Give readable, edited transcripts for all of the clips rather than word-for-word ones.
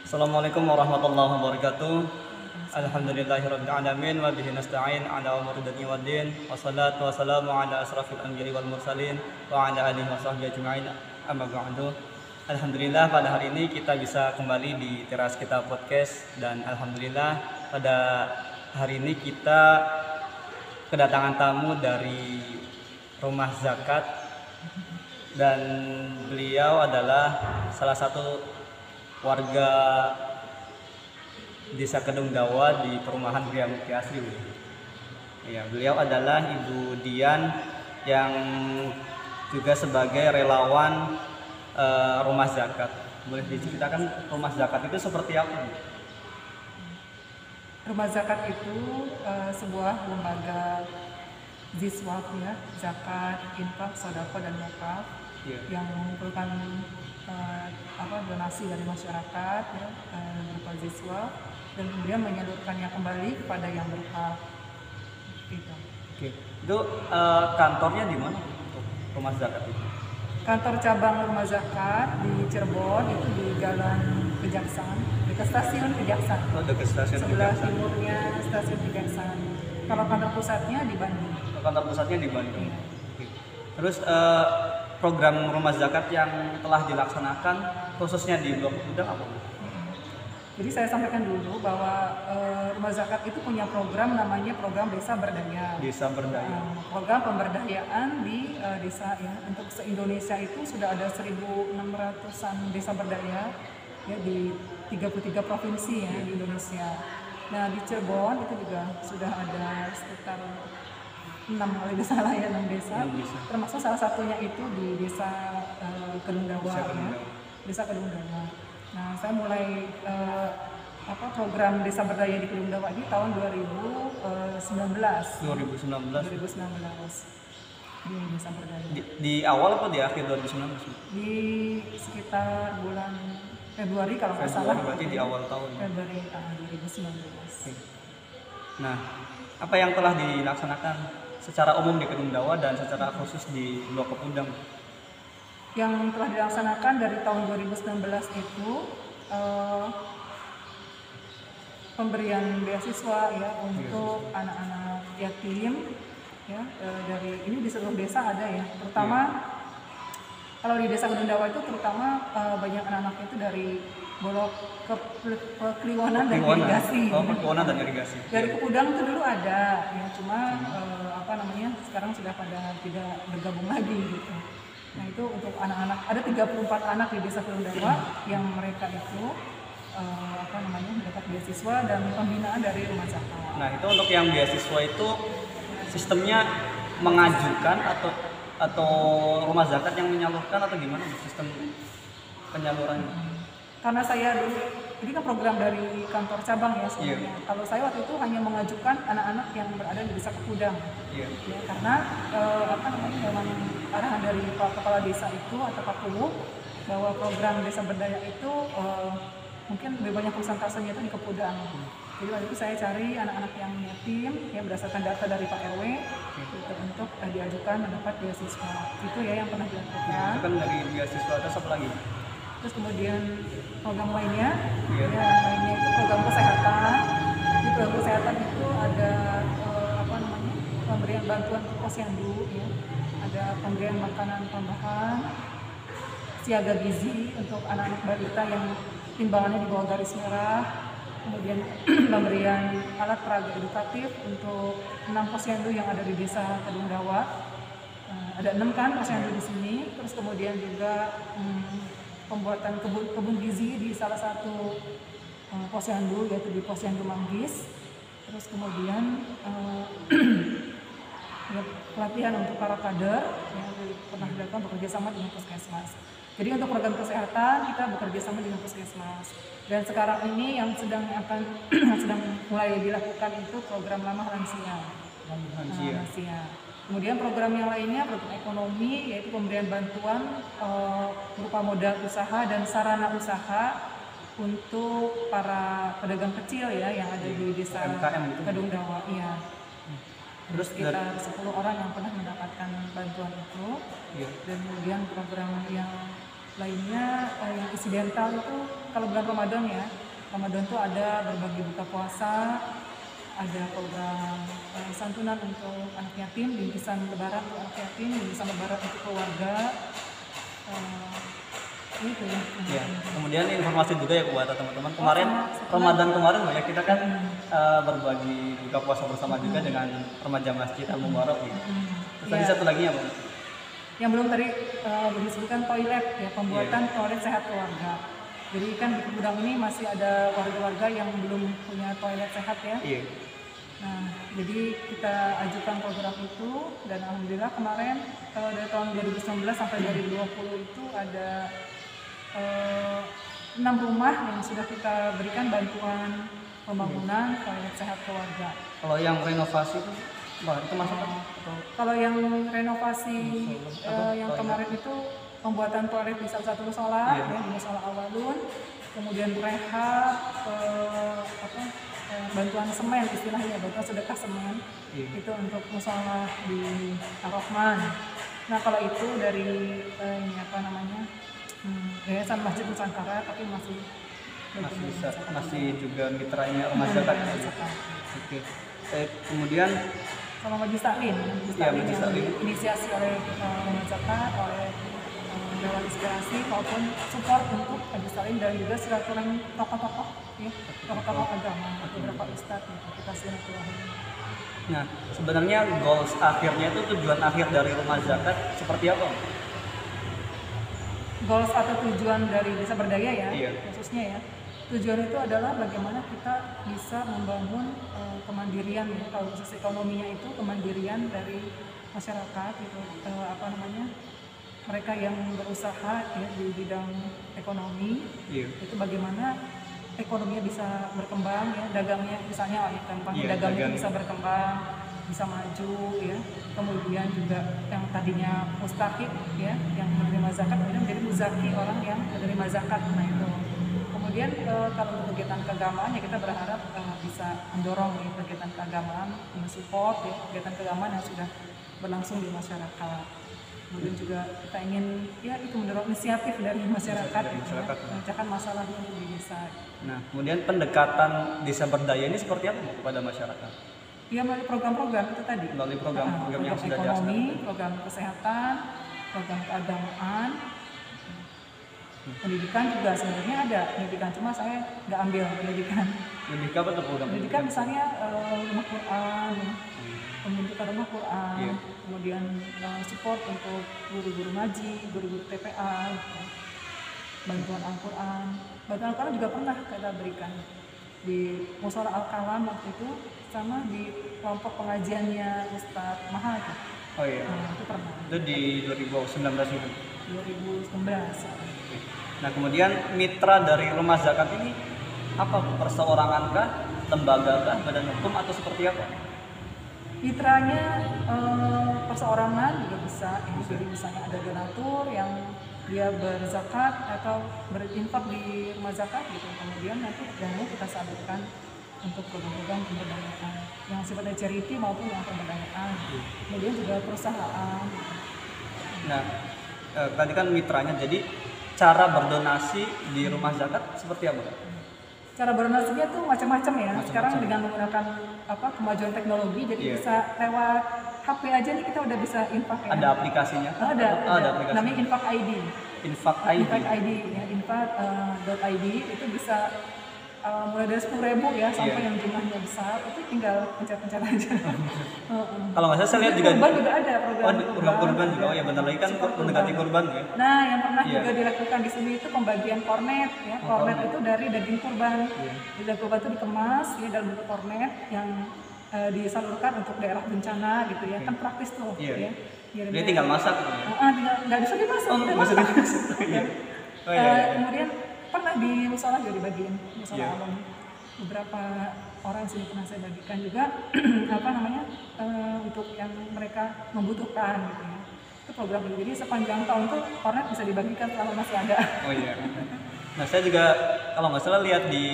Assalamualaikum warahmatullahi wabarakatuh. Alhamdulillahirabbil alamin wa bihi nasta'in ala umuri dunya waddin. Wassalatu wassalamu ala asrafil anbiya'i wal mursalin wa ala alihi washabbihi ajma'in. Amma ba'du. Alhamdulillah pada hari ini kita bisa kembali di Teras Kita Podcast, dan alhamdulillah pada hari ini kita kedatangan tamu dari Rumah Zakat, dan beliau adalah salah satu warga Desa Kedung Dawa di Perumahan Gria Mukti Asri. Ya, beliau adalah Ibu Dian yang juga sebagai relawan Rumah Zakat. Boleh diceritakan Rumah Zakat itu seperti apa, Bu? Rumah Zakat itu sebuah lembaga ziswaf, ya, zakat, infak, sedekah dan wakaf, yang mengumpulkan donasi dari masyarakat, ya, berupa ziswaf, dan kemudian menyalurkannya kembali kepada yang berhak. Gitu. Oke. Itu kantornya di mana untuk Rumah Zakat itu? Kantor cabang Rumah Zakat di Cirebon itu di Jalan Kejaksaan, dekat stasiun Kejaksaan. Oh, dekat stasiun Sebelah Kejaksaan. timurnya stasiun Kejaksaan. Kalau kantor pusatnya di Bandung. Kantor pusatnya di Bandung. Iya. Oke. Terus program Rumah Zakat yang telah dilaksanakan khususnya di Blok Udang apa, Bu? Jadi saya sampaikan dulu bahwa Rumah Zakat itu punya program namanya program Desa Berdaya. Desa Berdaya. Program pemberdayaan di desa, ya. Untuk se-Indonesia itu sudah ada 1.600-an desa berdaya, ya, di 33 provinsi, ya, di Indonesia. Nah, di Cirebon itu juga sudah ada sekitar 6, kalau tidak salah, ya, 6 desa. Termasuk salah satunya itu di Desa Kedung Dawa, ya. Desa Kedung Dawa. Nah, saya mulai program Desa Berdaya di Kedung Dawa ini tahun 2019. 2019. Di Desa Berdaya. Di awal apa di akhir 2019? Di sekitar bulan Februari kalau nggak Februari, salah. berarti di awal tahun. Februari 2019. Oke. Nah, apa yang telah dilaksanakan secara umum di Kedung Dawa dan secara khusus di Blok Kepudang? Yang telah dilaksanakan dari tahun 2019 itu pemberian beasiswa, ya, untuk anak-anak yatim, ya, dari ini di seluruh desa ada, ya, terutama kalau di Desa Kedung Dawa itu terutama banyak anak-anak itu dari Bolok Kliwonan dan Irigasi. Oh, Kliwonan dan Irigasi. Dari Kepudang itu dulu ada, ya, cuma sekarang sudah pada tidak bergabung lagi, gitu. Nah, itu untuk anak-anak, ada 34 anak di Desa Kedung Dawa yang mereka itu mendapat beasiswa dan pembinaan dari Rumah Zakat. Nah, itu untuk yang beasiswa itu sistemnya mengajukan atau Rumah Zakat yang menyalurkan atau gimana sistem penyalurannya? Karena saya dulu, ini kan program dari kantor cabang, ya, sebenarnya. Kalau saya waktu itu hanya mengajukan anak-anak yang berada di Desa Kepudang. Ya, karena memang arahan dari Pak Kepala Desa itu atau Pak Puluh bahwa program Desa Berdaya itu mungkin lebih banyak persentasenya itu di Kepudang. Jadi waktu itu saya cari anak-anak yang yatim, ya, berdasarkan data dari Pak RW gitu, untuk diajukan mendapat beasiswa. Itu, ya, yang pernah dilakukan. Itu kan dari beasiswa atau apa lagi? Terus kemudian program lainnya, ya, lainnya itu program kesehatan. Di program kesehatan itu ada pemberian bantuan ke posyandu, ya. Ada pemberian makanan tambahan, siaga gizi untuk anak-anak balita yang timbangannya di bawah garis merah. Kemudian pemberian alat peraga edukatif untuk 6 posyandu yang ada di Desa Kedung Dawa. Ada 6 kan posyandu di sini. Terus kemudian juga pembuatan kebun gizi di salah satu posyandu, yaitu di Posyandu Manggis. Terus kemudian pelatihan untuk para kader yang pernah dilakukan bekerja sama dengan Puskesmas. Jadi untuk program kesehatan kita bekerja sama dengan Puskesmas. Dan sekarang ini yang sedang mulai dilakukan itu program Ramah Lansia. Lansia. Kemudian program yang lainnya, program ekonomi, yaitu pemberian bantuan berupa modal usaha dan sarana usaha untuk para pedagang kecil, ya, yang ada di Desa Kedung Dawa. Iya. Terus sekitar 10 orang yang pernah mendapatkan bantuan itu. Dan kemudian program yang lainnya yang insidental itu kalau bulan Ramadan ya, Ramadan tuh ada berbagi buka puasa, ada program santunan untuk anak yatim, bingkisan lebaran untuk anak yatim, bingkisan lebaran untuk keluarga. Itu ya. Ya. Kemudian informasi juga ya buat teman-teman, kemarin Ramadan kemarin ya kita kan berbagi buka puasa bersama juga dengan remaja Masjid Al Mubarak ya. Terus tadi satu lagi apa? Yang belum tadi disebutkan toilet ya, pembuatan toilet sehat keluarga. Jadi kan di gudang ini masih ada warga-warga yang belum punya toilet sehat ya. Iya. Nah, jadi kita ajukan program itu dan alhamdulillah kemarin dari tahun 2019 sampai 2020 itu ada 6 rumah yang sudah kita berikan bantuan pembangunan toilet sehat keluarga. Kalau yang renovasi itu masuk kan? Kalau yang renovasi yang kemarin itu pembuatan toilet di salah satu musola, ya, di musola Awalun, kemudian rehab, bantuan semen istilahnya, bantuan sedekah semen, itu untuk musola di Ar-Rahman. Nah kalau itu dari Yayasan Masjid Nusantara, tapi masih juga mitranya Rumah Zakat. Oke. Kemudian sama Majelis Taklim yang diinisiasi oleh Rumah Zakat, oleh Dewan Inspirasi maupun support untuk Majelis Taklim dan juga silaturahmi tokoh-tokoh ya, tokoh-tokoh agama, beberapa ustadz gitu, kita silaturahmi. Nah, sebenarnya goals akhirnya itu, tujuan akhir dari Rumah Zakat seperti apa? Goals atau tujuan dari Desa Berdaya ya, khususnya ya. Tujuan itu adalah bagaimana kita bisa membangun kemandirian ya, kalau khusus ekonominya itu kemandirian dari masyarakat gitu, mereka yang berusaha ya di bidang ekonomi, itu bagaimana ekonominya bisa berkembang ya, dagangnya misalnya dagangnya bisa berkembang, bisa maju ya. Kemudian juga yang tadinya mustahik ya, yang menerima zakat kemudian menjadi muzaki, orang yang menerima zakat. Nah itu. Kemudian kalau untuk kegiatan keagamaan ya kita berharap bisa mendorong ya, kegiatan keagamaan, mensupport ya, kegiatan keagamaan yang sudah berlangsung di masyarakat. Kemudian juga kita ingin ya itu mendorong inisiatif dari masyarakat, memecahkan masalah di desa. Nah, kemudian pendekatan Desa Berdaya ini seperti apa kepada masyarakat? Ya melalui program-program itu tadi. Melalui program-program yang sudah ekonomi, program kesehatan, program keagamaan, pendidikan juga sebenarnya ada pendidikan, cuma saya nggak ambil pendidikan. Lebih ke apa tuh program? Pendidikan misalnya rumah Quran, pembentukan rumah Quran, kemudian support untuk guru-guru ngaji, guru-guru TPA, gitu. Bantuan Al-Quran. Bantuan Al-Quran juga pernah kita berikan di Musola Al-Kalam waktu itu, sama di kelompok pengajiannya Ustadz Mahal. Oh iya. Nah, itu pernah. Itu di 2019 itu. 2019. Nah, kemudian mitra dari Rumah Zakat ini apa? Perseorangan kah, lembaga kah, badan hukum atau seperti apa? Mitranya perseorangan juga bisa. Jadi misalnya ada donatur yang dia berzakat atau berinfak di Rumah Zakat gitu. Kemudian nanti dananya kita salurkan untuk program-program pemberdayaan yang sifatnya charity maupun yang pemberdayaan. Kemudian juga perusahaan. Nah, tadi kan mitranya, jadi cara berdonasi di Rumah Zakat seperti apa? Cara berdonasinya tuh macam-macam ya. Sekarang dengan menggunakan kemajuan teknologi, jadi bisa lewat HP aja nih kita udah bisa infak ya. Ada aplikasinya? Ada aplikasi. Namanya Infak ID. Infak ID. Infak ID ya, infak.id itu bisa mulai dari 10.000 ya sampai yang jumlahnya besar, itu tinggal pencet-pencet aja. Kalau nggak salah saya lihat juga. Kurban juga ada program kurban juga. Oh ya, bentar lagi kan mendekati kurban ya. Nah, yang pernah juga dilakukan di sini itu pembagian kornet ya. Kornet itu dari daging kurban. Daging kurban itu dikemas ya dalam bentuk kornet yang disalurkan untuk daerah bencana gitu ya. Kan praktis tuh ya. Dia tinggal masak. Nggak bisa dimasak. Kemudian pernah di musola juga dibagiin, musola Alam. Beberapa orang sini pernah saya bagikan juga untuk yang mereka membutuhkan gitu ya. Itu program ini. Jadi sepanjang tahun tuh kornet bisa dibagikan selama masih ada. Oh iya. Nah, saya juga kalau nggak salah lihat di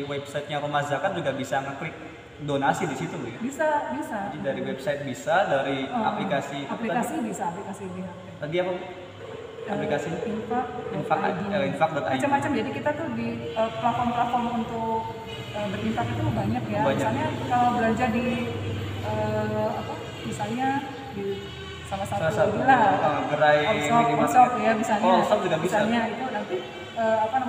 websitenya Rumah Zakat juga bisa ngeklik donasi di situ ya. Bisa. Jadi dari website bisa, dari aplikasi bisa, aplikasi di HP. Tadi apa? aplikasi infak.id. infak.id. Macam-macam. Jadi kita tuh di platform-platform untuk berinfak itu banyak ya. Banyak. Misalnya kalau belanja di misalnya di salah satu gerai Allshop ya misalnya. Allshop juga bisa. Misalnya itu nanti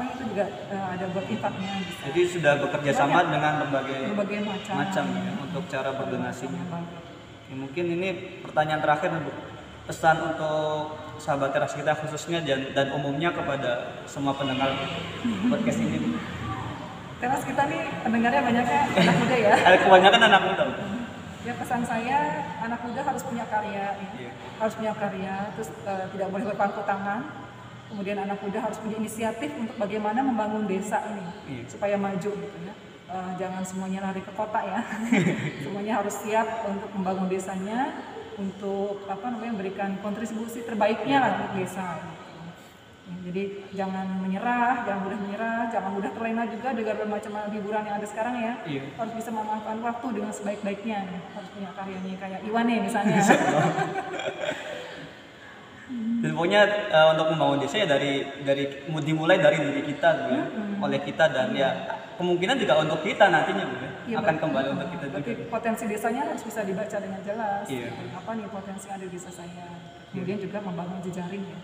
itu juga ada buat infaknya. Bisa. Jadi sudah bekerja sama dengan berbagai macam ya, untuk cara berdonasinya. Ya, mungkin ini pertanyaan terakhir, Bu. Pesan untuk sahabat teras kita khususnya dan umumnya kepada semua pendengar podcast ini. Teras kita nih pendengarnya banyaknya anak muda ya. Kebanyakan anak muda. Ya pesan saya, anak muda harus punya karya, harus punya karya, terus tidak boleh berpangku tangan. Kemudian anak muda harus punya inisiatif untuk bagaimana membangun desa ini supaya maju gitu ya. Jangan semuanya lari ke kota ya. Semuanya harus siap untuk membangun desanya, untuk memberikan kontribusi terbaiknya lah untuk desa. Jadi jangan menyerah, jangan mudah menyerah, jangan mudah terlena juga dengan bermacam hiburan yang ada sekarang ya. Harus bisa memanfaatkan waktu dengan sebaik-baiknya. Harus punya karyanya kayak Iwan nih misalnya. Dan pokoknya untuk membangun desa ya dimulai dari diri kita gitu ya, oleh kita dan ya kemungkinan juga untuk kita nantinya gitu ya, akan kembali untuk kita juga. Berarti potensi desanya harus bisa dibaca dengan jelas. Iya. Apa nih potensi yang ada di desa saya. Kemudian juga membangun jejaring ya.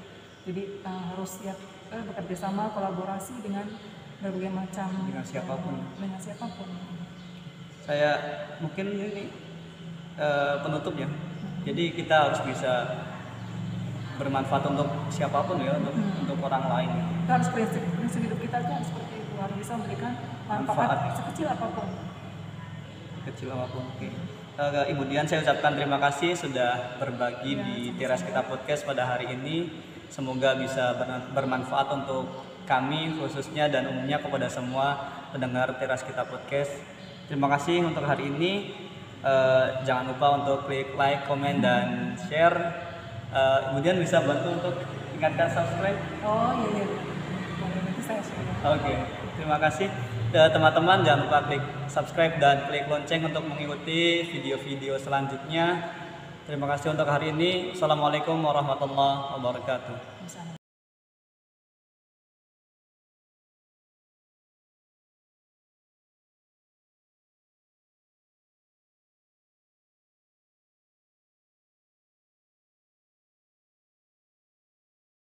Jadi harus siap bekerja sama, kolaborasi dengan berbagai macam dengan siapapun. Saya mungkin ini penutup ya. Jadi kita harus bisa bermanfaat untuk siapapun ya, untuk orang lain. Kita harus prinsip hidup kita itu harus seperti itu, harus bisa memberikan manfaat sekecil apapun. Oke. Ibu Dian, saya ucapkan terima kasih sudah berbagi di Teras Kita Podcast pada hari ini. Semoga bisa bermanfaat untuk kami khususnya dan umumnya kepada semua pendengar Teras Kita Podcast. Terima kasih untuk hari ini. Jangan lupa untuk klik like, komen, dan share. Kemudian bisa bantu untuk ingatkan subscribe. Oh iya. Nanti saya share. Oke. Terima kasih. Teman-teman jangan lupa klik subscribe dan klik lonceng untuk mengikuti video-video selanjutnya. Terima kasih untuk hari ini. Assalamualaikum warahmatullahi wabarakatuh.